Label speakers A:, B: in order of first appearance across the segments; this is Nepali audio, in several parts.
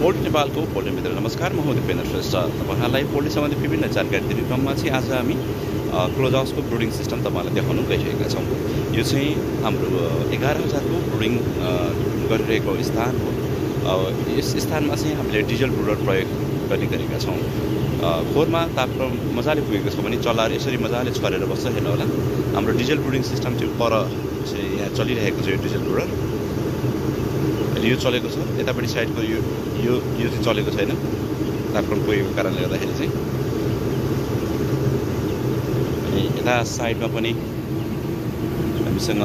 A: पोल्ट्री नेपालको पोल्ट्री मित्र नमस्कार, म हुँ दिपेन्द्र श्रेष्ठ। तपाईहरुलाई पोल्ट्री सम्बन्धी विभिन्न जानकारी दिने क्रममा चाहिँ आज हामी क्लोज हाउसको ब्रुडिङ सिस्टम तपाईहरुलाई देखाउन गइरहेका छौँ। यो चाहिँ हाम्रो 11,000 को ब्रुडिङ गरिरहेको स्थान हो। यस स्थानमा चाहिँ हामीले डिजल ब्रुडर प्रयोग गर्ने गरेका छौँ। खोरमा तापक्रम मजाले पुगेको छ भने चल्लाहरू यसरी मजाले छरेर बस्छ। हेर्नु होला, हाम्रो डिजल ब्रुडिङ सिस्टम चाहिँ पर चाहिँ यहाँ चलिरहेको छ। यो डिजल ब्रुडर यो चलेको छ, यतापट्टि साइडको यो चाहिँ चलेको छैन तापक्रम पुगेको कारणले गर्दाखेरि चाहिँ। अनि यता साइडमा पनि हामीसँग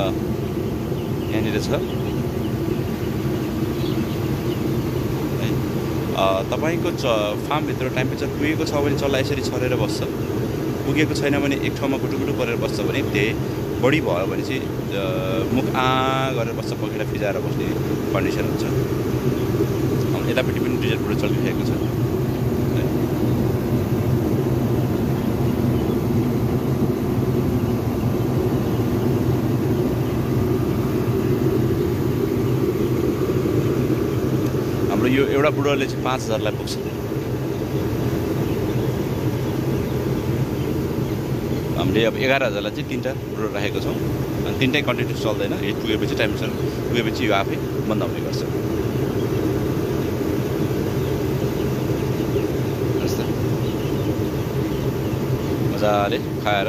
A: यहाँनिर छ। तपाईको फार्मभित्र टेम्परेचर पुगेको छ भने चल्ला यसरी छरेर बस्छ, पुगेको छैन भने एक ठाउँमा गुटुगुटु परेर बस्छ भने त्यही बढी भयो भने चाहिँ मुख गरेर बस्छ, पखेटा फिजाएर बस्ने कन्डिसन हुन्छ। यतापट्टि पनि डिजल ब्रुडर चलिरहेको छ। हाम्रो यो एउटा ब्रुडरले चाहिँ 5,000 लाई पुग्छ। हामीले अब 11,000 लाई चाहिँ 3टा ब्रुडर राखेको छौँ। अनि 3टै कन्टिन्युस चल्दैन, हिट पुगेपछि टेम्परेचर पुगेपछि यो आफै बन्द हुने गर्छ। मजाले खाएर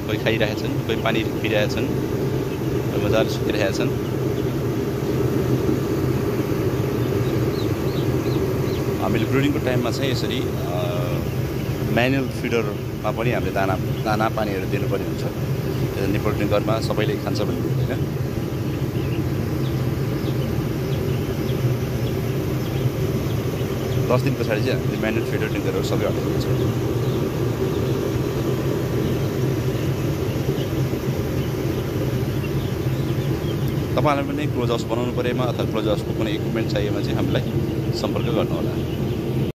A: कोही खाइरहेछन्, कोही पानी पिइरहेछन्, कोही मजाले सुतिरहेछन्। हामीले ब्रुडिङको टाइममा चाहिँ यसरी म्यानुअल फिडरमा पनि हामीले दाना पानीहरू दिनुपर्ने हुन्छ। निपोल्ट्री घरमा सबैले खान्छ भन्ने हुँदैन। दस दिन पछाडि चाहिँ हामीले म्यानुअल फिडर टिङ्करहरू सबै हटाइदिन्छ। तपाईँलाई पनि क्लोज हाउस बनाउनु परेमा अथवा क्लोज हाउसको कुनै इक्विपमेन्ट चाहिएमा चाहिँ हामीलाई सम्पर्क गर्नुहोला।